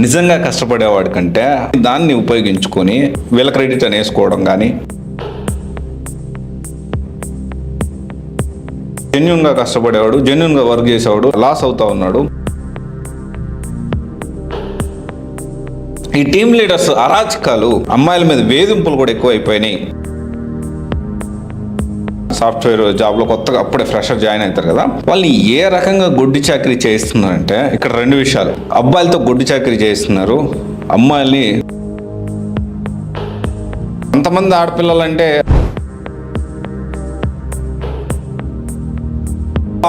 నిజంగా కష్టపడేవాడి కంటే దాన్ని ఉపయోగించుకొని వీళ్ళ క్రెడిట్ అని వేసుకోవడం కానీ, జెన్యున్గా కష్టపడేవాడు, జెన్యున్గా వర్క్ చేసేవాడు లాస్ అవుతా ఉన్నాడు. ఈ టీమ్ లీడర్స్ అరాచకాలు, అమ్మాయిల మీద వేధింపులు కూడా ఎక్కువ అయిపోయినాయి. సాఫ్ట్వేర్ జాబ్లో కొత్తగా అప్పుడే ఫ్రెషర్ జాయిన్ అవుతారు కదా, వాళ్ళని ఏ రకంగా గొడ్డి చాకరీ చేయిస్తున్నారంటే ఇక్కడ రెండు విషయాలు. అబ్బాయిలతో గొడ్డి చాకరీ చేయిస్తున్నారు, అమ్మాయిల్ని. కొంతమంది ఆడపిల్లలంటే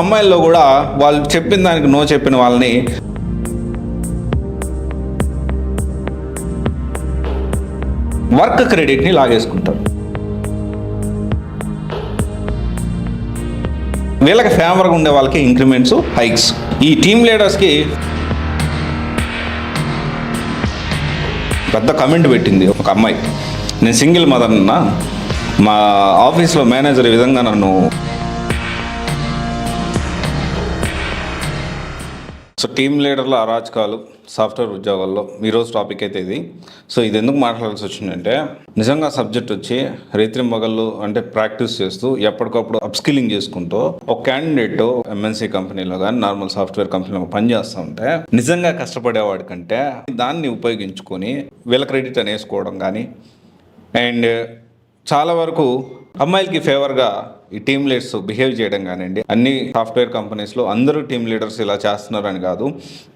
అమ్మాయిల్లో కూడా వాళ్ళు చెప్పిన దానికి నో చెప్పిన వాళ్ళని వర్క్ క్రెడిట్ని లాగేసుకుంటారు. వీళ్ళకి ఫేవర్గా ఉండే వాళ్ళకి ఇంక్రిమెంట్స్, హైక్స్. ఈ టీమ్ లీడర్స్కి పెద్ద కమెంట్ పెట్టింది ఒక అమ్మాయి. నేను సింగిల్ మదర్ అన్నా, మా ఆఫీస్లో మేనేజర్ ఈ విధంగా నన్ను. సో టీమ్ లీడర్ల అరాచకాలు సాఫ్ట్వేర్ ఉద్యోగాల్లో ఈరోజు టాపిక్ అయితే ఇది. సో ఇది ఎందుకు మాట్లాడాల్సి వచ్చిందంటే, నిజంగా సబ్జెక్ట్ వచ్చి రేత్రింబగళ్ళు అంటే ప్రాక్టీస్ చేస్తూ ఎప్పటికప్పుడు అప్స్కిల్లింగ్ చేసుకుంటూ ఒక క్యాండిడేట్ ఎంఎన్సీ కంపెనీలో కానీ నార్మల్ సాఫ్ట్వేర్ కంపెనీలో పనిచేస్తూ ఉంటే నిజంగా కష్టపడేవాడి కంటే దాన్ని ఉపయోగించుకొని వీళ్ళ క్రెడిట్ అని వేసుకోవడం కానీ, అండ్ చాలా వరకు అమ్మాయిలకి ఫేవర్గా ఈ టీమ్ లీడర్స్ బిహేవ్ చేయడం కానివ్వండి. అన్ని సాఫ్ట్వేర్ కంపెనీస్లో అందరూ టీమ్ లీడర్స్ ఇలా చేస్తున్నారు అని కాదు,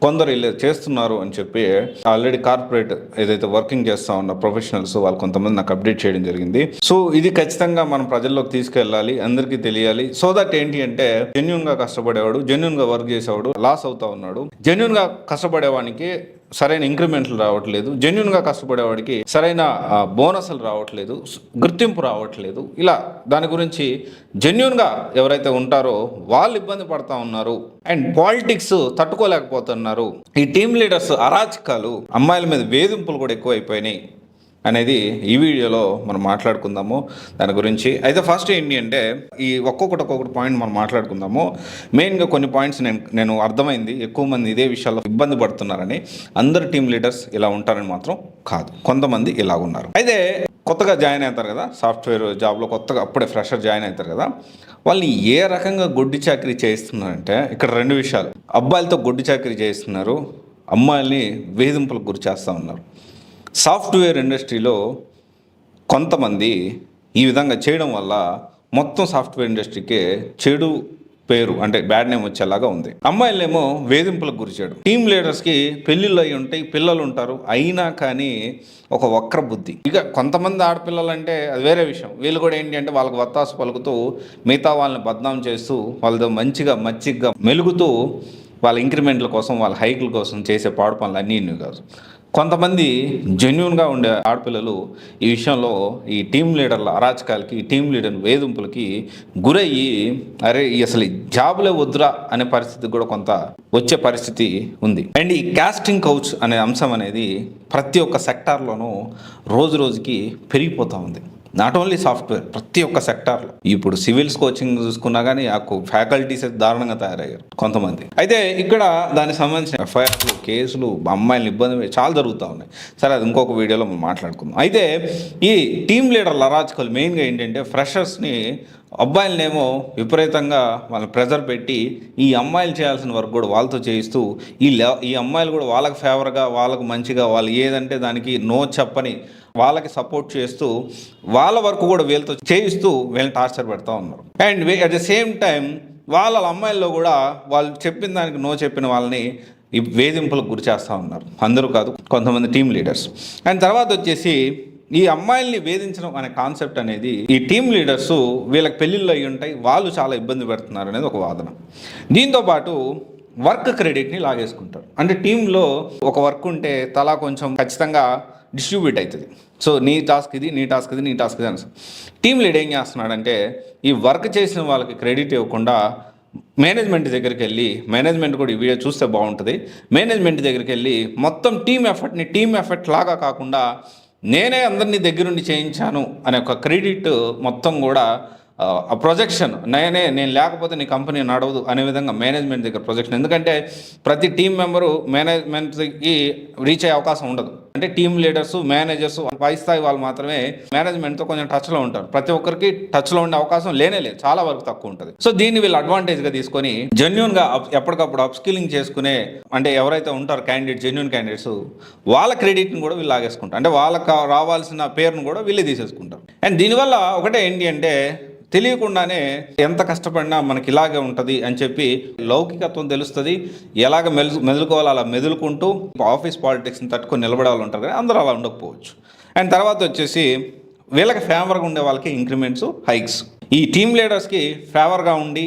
కొందరు ఇలా చేస్తున్నారు అని చెప్పి ఆల్రెడీ కార్పొరేట్ ఏదైతే వర్కింగ్ చేస్తూ ఉన్న ప్రొఫెషనల్స్ వాళ్ళు కొంతమంది నాకు అప్డేట్ చేయడం జరిగింది. సో ఇది ఖచ్చితంగా మనం ప్రజల్లోకి తీసుకెళ్ళాలి, అందరికీ తెలియాలి. సో దట్ ఏంటి అంటే, జెన్యున్గా కష్టపడేవాడు, జెన్యున్గా వర్క్ చేసేవాడు లాస్ అవుతా ఉన్నాడు, జెన్యున్గా కష్టపడేవానికి సరైన ఇంక్రిమెంట్లు రావట్లేదు, జెన్యున్గా కష్టపడేవాడికి సరైన బోనస్లు రావట్లేదు, గుర్తింపు రావట్లేదు. ఇలా దాని గురించి జెన్యున్గా ఎవరైతే ఉంటారో వాళ్ళు ఇబ్బంది పడతా ఉన్నారు, అండ్ పాలిటిక్స్ తట్టుకోలేకపోతున్నారు. ఈ టీమ్ లీడర్స్ అరాచకాలు, అమ్మాయిల మీద వేధింపులు కూడా ఎక్కువ అయిపోయినాయి అనేది ఈ వీడియోలో మనం మాట్లాడుకుందాము దాని గురించి. అయితే ఫస్ట్ ఏంటి అంటే, ఈ ఒక్కొక్కటి పాయింట్ మనం మాట్లాడుకుందాము. మెయిన్గా కొన్ని పాయింట్స్ నేను అర్థమైంది, ఎక్కువ మంది ఇదే విషయాల్లో ఇబ్బంది పడుతున్నారని. అందరు టీమ్ లీడర్స్ ఇలా ఉంటారని మాత్రం కాదు, కొంతమంది ఇలా ఉన్నారు. అయితే కొత్తగా జాయిన్ అవుతారు కదా, సాఫ్ట్వేర్ జాబ్లో కొత్తగా అప్పుడే ఫ్రెషర్ జాయిన్ అవుతారు కదా, వాళ్ళని ఏ రకంగా గొడ్డి చాకరీ చేయిస్తున్నారంటే ఇక్కడ రెండు విషయాలు. అబ్బాయిలతో గొడ్డి చాకరీ చేయిస్తున్నారు, అమ్మాయిల్ని వేధింపులకు గురి చేస్తూ ఉన్నారు. సాఫ్ట్వేర్ ఇండస్ట్రీలో కొంతమంది ఈ విధంగా చేయడం వల్ల మొత్తం సాఫ్ట్వేర్ ఇండస్ట్రీకే చెడు పేరు, అంటే బ్యాడ్ నేమ్ వచ్చేలాగా ఉంది. అమ్మాయిలేమో వేధింపులకు గురి చేయడం. టీమ్ లీడర్స్కి పెళ్ళిళ్ళు అయి ఉంటాయి, పిల్లలు ఉంటారు, అయినా కానీ ఒక వక్ర బుద్ధి. ఇక కొంతమంది ఆడపిల్లలు అంటే అది వేరే విషయం. వీళ్ళు కూడా ఏంటి అంటే, వాళ్ళకి వత్తాసు పలుకుతూ మిగతా వాళ్ళని బద్నాం చేస్తూ వాళ్ళతో మచ్చిగ్గా మెలుగుతూ వాళ్ళ ఇంక్రిమెంట్ల కోసం, వాళ్ళ హైకుల కోసం చేసే పాడు పనులు అన్నీ కాదు. కొంతమంది జెన్యున్గా ఉండే ఆడపిల్లలు ఈ విషయంలో ఈ టీమ్ లీడర్ల అరాచకాలకి, ఈ టీమ్ లీడర్ వేధింపులకి గురయ్యి అరే అసలు జాబులే వద్దురా అనే పరిస్థితి కూడా కొంత వచ్చే పరిస్థితి ఉంది. అండ్ ఈ కాస్టింగ్ కౌచ్ అనే అంశం అనేది ప్రతి ఒక్క సెక్టార్లోనూ రోజుకి పెరిగిపోతూ ఉంది. నాట్ ఓన్లీ సాఫ్ట్వేర్, ప్రతి ఒక్క సెక్టార్లో. ఇప్పుడు సివిల్స్ కోచింగ్ చూసుకున్నా కానీ ఆ ఫ్యాకల్టీస్ దారుణంగా తయారయ్యారు కొంతమంది. అయితే ఇక్కడ దానికి సంబంధించిన ఎఫ్ఐఆర్లు, కేసులు, అమ్మాయిలను ఇబ్బంది చాలా జరుగుతూ ఉన్నాయి. సరే, అది ఇంకొక వీడియోలో మనం మాట్లాడుకుందాం. అయితే ఈ టీమ్ లీడర్ల అరాచకాలు మెయిన్గా ఏంటంటే, ఫ్రెషర్స్ని, అబ్బాయిలనేమో విపరీతంగా వాళ్ళని ప్రెజర్ పెట్టి ఈ అమ్మాయిలు చేయాల్సిన వర్క్ కూడా వాళ్ళతో చేయిస్తూ, ఈ అమ్మాయిలు కూడా వాళ్ళకి ఫేవర్గా, వాళ్ళకు మంచిగా, వాళ్ళు ఏదంటే దానికి నో చెప్పని వాళ్ళకి సపోర్ట్ చేస్తూ వాళ్ళ వర్క్ కూడా వీళ్ళతో చేయిస్తూ వీళ్ళని టార్చర్ పెడతా ఉన్నారు. And at the same time వాళ్ళ అమ్మాయిల్లో కూడా వాళ్ళు చెప్పిన దానికి నో చెప్పిన వాళ్ళని ఈ వేధింపులకు గురి చేస్తూ ఉన్నారు. అందరూ కాదు, కొంతమంది టీమ్ లీడర్స్. అండ్ తర్వాత వచ్చేసి ఈ అమ్మాయిల్ని వేధించడం అనే కాన్సెప్ట్ అనేది ఈ టీమ్ లీడర్స్ వీళ్ళకి పెళ్ళిళ్ళు అయి ఉంటాయి, వాళ్ళు చాలా ఇబ్బంది పెడుతున్నారు అనేది ఒక వాదన. దీంతోపాటు వర్క్ క్రెడిట్ని లాగేసుకుంటారు. అంటే టీంలో ఒక వర్క్ ఉంటే తలా కొంచెం ఖచ్చితంగా డిస్ట్రిబ్యూట్ అవుతుంది. సో నీ టాస్క్ ఇది, నీ టాస్క్ ఇది, నీ టాస్క్ ఇది అని. టీమ్ లీడ్ ఏం చేస్తున్నాడంటే, ఈ వర్క్ చేసిన వాళ్ళకి క్రెడిట్ ఇవ్వకుండా మేనేజ్మెంట్ దగ్గరికి వెళ్ళి, మేనేజ్మెంట్ కూడా ఈ వీడియో చూస్తే బాగుంటుంది, మేనేజ్మెంట్ దగ్గరికి వెళ్ళి మొత్తం టీమ్ ఎఫర్ట్ లాగా కాకుండా నేనే అందరినీ దగ్గరుండి చేయించాను అనే ఒక క్రెడిట్ మొత్తం కూడా ఆ ప్రొజెక్షన్ నేను లేకపోతే నీ కంపెనీ నడవదు అనే విధంగా మేనేజ్మెంట్ దగ్గర ప్రొజెక్షన్. ఎందుకంటే ప్రతి టీం మెంబరు మేనేజ్మెంట్కి రీచ్ అయ్యే అవకాశం ఉండదు. అంటే టీమ్ లీడర్స్, మేనేజర్స్, పై స్థాయి వాళ్ళు మాత్రమే మేనేజ్మెంట్తో కొంచెం టచ్లో ఉంటారు. ప్రతి ఒక్కరికి టచ్లో ఉండే అవకాశం లేదు, చాలా వరకు తక్కువ ఉంటుంది. సో దీన్ని వీళ్ళు అడ్వాంటేజ్గా తీసుకొని జెన్యున్గా ఎప్పటికప్పుడు అప్స్కిల్లింగ్ చేసుకునే, అంటే ఎవరైతే ఉంటారో జెన్యున్ క్యాండిడేట్స్, వాళ్ళ క్రెడిట్ని కూడా వీళ్ళు లాగేసుకుంటారు. అంటే వాళ్ళకి రావాల్సిన పేరును కూడా వీళ్ళే తీసేసుకుంటారు. అండ్ దీనివల్ల ఒకటే ఏంటి అంటే తెలియకుండానే ఎంత కష్టపడినా మనకి ఇలాగే ఉంటుంది అని చెప్పి లౌకికత్వం తెలుస్తుంది. ఎలాగ మెదులుకోవాలో అలా మెదులుకుంటూ ఆఫీస్ పాలిటిక్స్ని తట్టుకొని నిలబడాలి ఉంటారు, కానీ అందరూ అలా ఉండకపోవచ్చు. అండ్ తర్వాత వచ్చేసి వీళ్ళకి ఫేవర్గా ఉండే వాళ్ళకి ఇంక్రిమెంట్స్, హైక్స్. ఈ టీమ్ లీడర్స్కి ఫేవర్గా ఉండి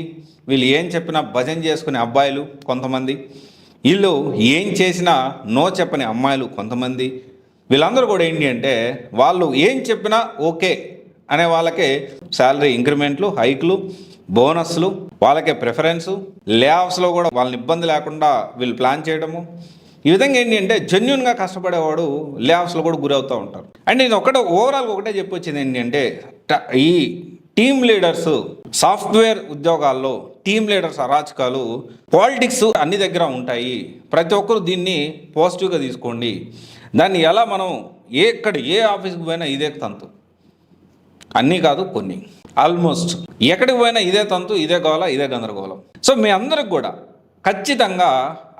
వీళ్ళు ఏం చెప్పినా భజన చేసుకునే అబ్బాయిలు కొంతమంది, వీళ్ళు ఏం చేసినా నో చెప్పని అమ్మాయిలు కొంతమంది, వీళ్ళందరూ కూడా ఏంటి అంటే వాళ్ళు ఏం చెప్పినా ఓకే అనే వాళ్ళకే శాలరీ ఇంక్రిమెంట్లు, హైక్లు, బోనస్లు, వాళ్ళకే ప్రిఫరెన్సు, లే ఆఫ్స్లో కూడా వాళ్ళని ఇబ్బంది లేకుండా వీళ్ళు ప్లాన్ చేయడము. ఈ విధంగా ఏంటి అంటే జెన్యున్గా కష్టపడేవాడు లే ఆఫ్స్లో కూడా గురవుతూ ఉంటారు. అండ్ ఇది ఓవరాల్గా ఒకటే చెప్పొచ్చింది ఏంటి అంటే ఈ టీమ్ లీడర్స్ సాఫ్ట్వేర్ ఉద్యోగాల్లో టీమ్ లీడర్స్ అరాచకాలు, పాలిటిక్స్ అన్ని దగ్గర ఉంటాయి. ప్రతి ఒక్కరు దీన్ని పాజిటివ్గా తీసుకోండి. దాన్ని ఎలా మనం ఏ ఆఫీస్కి పోయినా ఇదే తంతు, అన్నీ కాదు కొన్ని, ఆల్మోస్ట్ ఎక్కడికి పోయినా ఇదే తంతు, ఇదే గోల, ఇదే గందరగోళం. సో మీ అందరికి కూడా ఖచ్చితంగా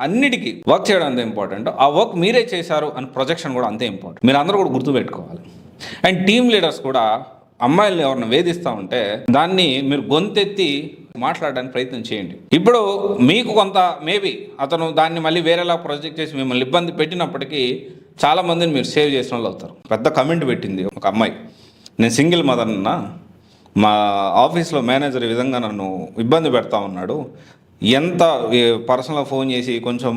అన్నిటికీ వర్క్ చేయడం అంతే ఇంపార్టెంట్. ఆ వర్క్ మీరే చేశారు అని ప్రొజెక్షన్ కూడా అంతే ఇంపార్టెంట్. మీరు అందరూ కూడా గుర్తుపెట్టుకోవాలి. అండ్ టీమ్ లీడర్స్ కూడా అమ్మాయిలను ఎవరిని వేధిస్తూ ఉంటే దాన్ని మీరు గొంతెత్తి మాట్లాడడానికి ప్రయత్నం చేయండి. ఇప్పుడు మీకు కొంత మేబీ అతను దాన్ని మళ్ళీ వేరేలా ప్రొజెక్ట్ చేసి మిమ్మల్ని ఇబ్బంది పెట్టినప్పటికీ చాలామందిని మీరు సేవ్ చేసిన వాళ్ళు అవుతారు. పెద్ద కమెంట్ పెట్టింది ఒక అమ్మాయి, నేను సింగిల్ మదర్ అన్నా, మా ఆఫీస్లో మేనేజర్ ఈ విధంగా నన్ను ఇబ్బంది పెడతా ఉన్నాడు, ఎంత పర్సనల్గా ఫోన్ చేసి కొంచెం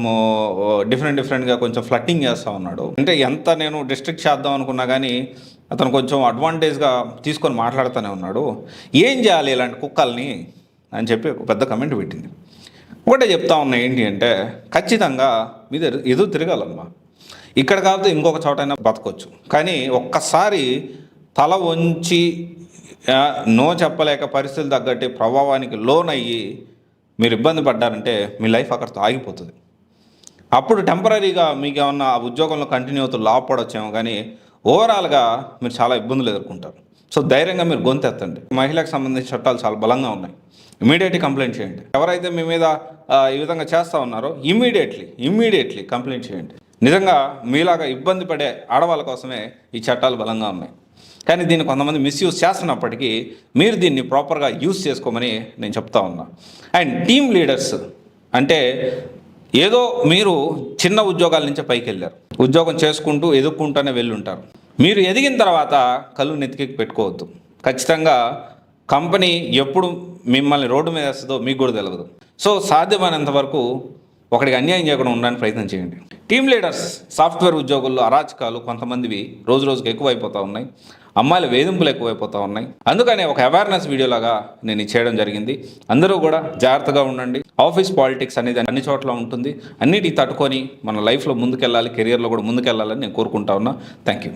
డిఫరెంట్గా కొంచెం ఫ్లట్టింగ్ చేస్తూ ఉన్నాడు, అంటే ఎంత నేను డిస్ట్రిక్ట్ చేద్దాం అనుకున్నా కానీ అతను కొంచెం అడ్వాంటేజ్గా తీసుకొని మాట్లాడుతూనే ఉన్నాడు, ఏం చేయాలి ఇలాంటి కుక్కల్ని అని చెప్పి ఒక పెద్ద కమెంట్ పెట్టింది. ఒకటే చెప్తా ఉన్నా ఏంటి అంటే ఖచ్చితంగా మీద ఎదురు తిరగాలమ్మా. ఇక్కడ కాకపోతే ఇంకొక చోటైనా బతకొచ్చు, కానీ ఒక్కసారి తల వంచి నో చెప్పలేక పరిస్థితులు తగ్గట్టు ప్రభావానికి లోనయ్యి మీరు ఇబ్బంది పడ్డారంటే మీ లైఫ్ అక్కడితో ఆగిపోతుంది. అప్పుడు టెంపరీగా మీకు ఏమన్నా ఆ ఉద్యోగంలో కంటిన్యూ అవుతూ లాభపడొచ్చేమో, కానీ ఓవరాల్గా మీరు చాలా ఇబ్బందులు ఎదుర్కొంటారు. సో ధైర్యంగా మీరు గొంతెత్తండి. మహిళలకు సంబంధించిన చట్టాలు చాలా బలంగా ఉన్నాయి. ఇమీడియట్గా కంప్లైంట్ చేయండి. ఎవరైతే మీ మీద ఈ విధంగా చేస్తూ ఉన్నారో ఇమ్మీడియట్లీ కంప్లైంట్ చేయండి. నిజంగా మీలాగా ఇబ్బంది పడే ఆడవాళ్ళ కోసమే ఈ చట్టాలు బలంగా ఉన్నాయి. కానీ దీన్ని కొంతమంది మిస్యూజ్ చేస్తున్నప్పటికీ మీరు దీన్ని ప్రాపర్గా యూజ్ చేసుకోమని నేను చెప్తా ఉన్నా. అండ్ టీమ్ లీడర్స్ అంటే ఏదో మీరు చిన్న ఉద్యోగాల నుంచే పైకి వెళ్ళారు, ఉద్యోగం చేసుకుంటూ ఎదుక్కుంటూనే వెళ్ళుంటారు. మీరు ఎదిగిన తర్వాత కళ్ళు నెత్తికి పెట్టుకోవద్దు. ఖచ్చితంగా కంపెనీ ఎప్పుడు మిమ్మల్ని రోడ్డు మీద వేస్తుందో మీకు కూడా తెలియదు. సో సాధ్యమైనంత వరకు ఒకరికి అన్యాయం చేయకుండా ఉండడానికి ప్రయత్నం చేయండి. టీమ్ లీడర్స్ సాఫ్ట్వేర్ ఉద్యోగుల్లో అరాచకాలు కొంతమందివి రోజు రోజుకి ఎక్కువైపోతూ ఉన్నాయి. అమ్మాయిల వేధింపులు ఎక్కువైపోతూ ఉన్నాయి. అందుకనే ఒక అవేర్నెస్ వీడియోలాగా నేను చేయడం జరిగింది. అందరూ కూడా జాగ్రత్తగా ఉండండి. ఆఫీస్ పాలిటిక్స్ అనేది అన్ని చోట్ల ఉంటుంది. అన్నిటికి తట్టుకొని మన లైఫ్లో ముందుకెళ్ళాలి, కెరియర్లో కూడా ముందుకెళ్ళాలని నేను కోరుకుంటా ఉన్నా. Thank you.